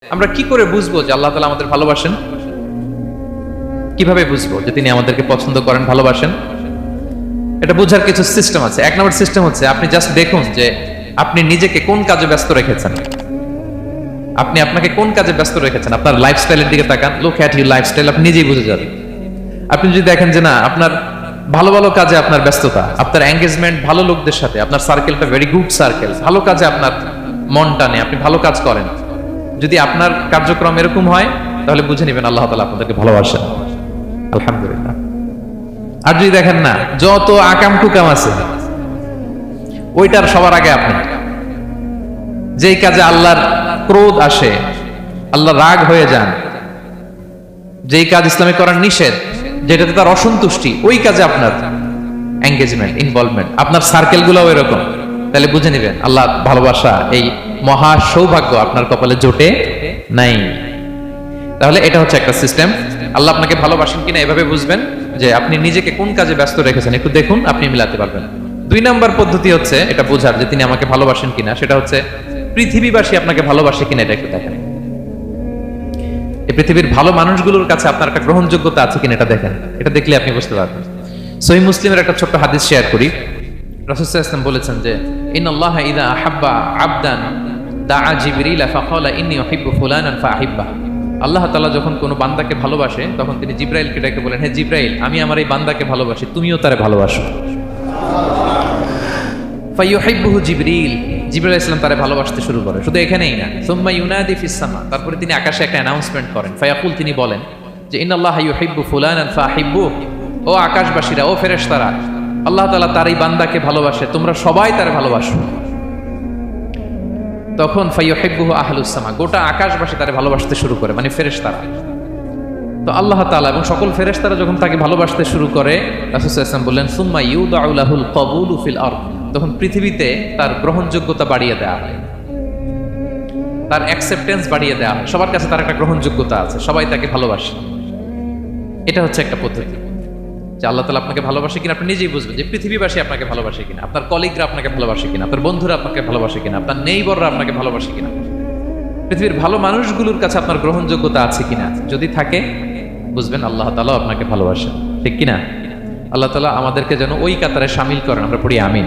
আমরা কি করে বুঝবো যে আল্লাহ তাআলা আমাদের ভালোবাসেন? কিভাবে বুঝবো যে তিনি আমাদেরকে পছন্দ করেন, ভালোবাসেন? এটা বোঝার কিছু সিস্টেম আছে। এক নম্বর সিস্টেম হচ্ছে আপনি জাস্ট দেখুন যে আপনি নিজেকে কোন কাজে ব্যস্ত রেখেছেন। আপনি আপনাকে কোন কাজে ব্যস্ত রেখেছেন, আপনার লাইফস্টাইলের দিকে তাকান। লুক এট ইউর লাইফস্টাইল, আপনি নিজেই বুঝে যাবেন। আপনি যদি দেখেন যে না, আপনার ভালো ভালো কাজে আপনার ব্যস্ততা, আপনার এঙ্গেজমেন্ট ভালো লোকদের সাথে, আপনার সার্কেলটা ভেরি গুড সার্কেল, ভালো কাজে আপনার মন টানে, আপনি ভালো কাজ করেন, যদি আপনার কার্যক্রম এরকম হয় তাহলে বুঝে নেবেন আল্লাহ তাআলা আপনাদেরকে ভালোবাসেন। আলহামদুলিল্লাহ। আর যদি দেখেন না, যত আকাম কুকাম আছে ওইটার সবার আগে আপনি, যেই কাজে আল্লাহর ক্রোধ আসে, আল্লাহ রাগ হয়ে যান, যেই কাজ ইসলামে করার নিষেধ, যেটাতে তার অসন্তুষ্টি, ওই কাজে আপনার এঙ্গেজমেন্ট, ইনভলভমেন্ট, আপনার সার্কেল গুলো এরকম, তাহলে বুঝে নেবেন আল্লাহ ভালোবাসা, এই মহা সৌভাগ্য আপনার কপালে জোটে নাই। তাহলে এটা হচ্ছে একটা সিস্টেম। আল্লাহ আপনাকে ভালোবাসেন কিনা এভাবে বুঝবেন যে আপনি নিজেকে কোন কাজে ব্যস্ত রেখেছেন, একটু দেখুন, আপনি মিলাতে পারবেন। 2 নম্বর পদ্ধতি হচ্ছে এটা বোঝার যে তিনি আমাকে ভালোবাসেন কিনা, সেটা হচ্ছে পৃথিবীবাসী আপনাকে ভালোবাসে কিনা এটা একটু দেখেন। এই পৃথিবীর ভালো মানুষগুলোর কাছে আপনার একটা গ্রহণযোগ্যতা আছে কিনা এটা দেখেন। এটা দেখলে আপনি বুঝতে পারবেন। সহিহ মুসলিমের একটা ছোট্ট হাদিস শেয়ার করি। রাসূল সাল্লাল্লাহু আলাইহি ওয়াসাল্লাম বলেছেন যে ইন্নাল্লাহা ইযা আহাব্বা আবদান দাআ জিবরিল ফাকালা ইন্নী উহিব্বু ফুলানান ফাআহিব্বা। আল্লাহ তাআলা যখন কোনো বান্দাকে ভালোবাসে তখন তিনি জিবরাইলকে ডেকে বলেন, হে জিবরাইল, আমি আমার এই বান্দাকে ভালোবাসি, তুমিও তারে ভালোবাসো। ফায়ুহিব্বুহু জিবরিল, জিবরাইল আলাইহিস সালাম তারে ভালোবাসতে শুরু করে। শুধু এখানেই না, সুম্মা ইউনাদি ফিস সামা, তারপরে তিনি আকাশে একটা অ্যানাউন্সমেন্ট করেন। ফায়াকুল, তিনি বলেন যে ইন্নাল্লাহা ইউহিব্বু ফুলানান ফাআহিব্বু, ও আকাশবাসীরা, ও ফেরেশতারা, আল্লাহ তাআলা তার এই বান্দাকে ভালোবাসে, তোমরা সবাই তারে ভালোবাসো। তখন ফায়ুহিব্বুহু আহলুস সামা, গোটা আকাশবাসী তারে ভালোবাসতে শুরু করে, মানে ফেরেশতারা। তো আল্লাহ তাআলা এবং সকল ফেরেশতারা যখন তাকে ভালোবাসতে শুরু করে, রাসূল সাল্লাল্লাহু আলাইহি ওয়াসাল্লাম বললেন সুম্মা ইউদাউ লাহুল কবুলু ফিল আরদ, তখন পৃথিবীতে তার গ্রহণযোগ্যতা বাড়িয়ে দেওয়া হয়, তার অ্যাকসেপ্টেন্স বাড়িয়ে দেওয়া হয়, সবার কাছে তার একটা গ্রহণযোগ্যতা আছে, সবাই তাকে ভালোবাসে। এটা হচ্ছে একটা পদ্ধতি যে আল্লাহ তাআলা আপনাকে ভালোবাসে কিনা আপনি নিজেই বুঝবেন, যে পৃথিবীবাসী আপনাকে ভালোবাসে কিনা, আপনার কলিগরা আপনাকে ভালোবাসে কিনা, আপনার বন্ধুরা আপনাকে ভালোবাসে কিনা, আপনার নেইবররা আপনাকে ভালোবাসে কিনা, পৃথিবীর ভালো মানুষগুলোর কাছে আপনার গ্রহণযোগ্যতা আছে কিনা। যদি থাকে বুঝবেন আল্লাহ তাআলা আপনাকে ভালোবাসেন, ঠিক কিনা? আল্লাহ তাআলা আমাদেরকে যেন ওই কাতারে শামিল করেন। আমরা পড়ি আমিন।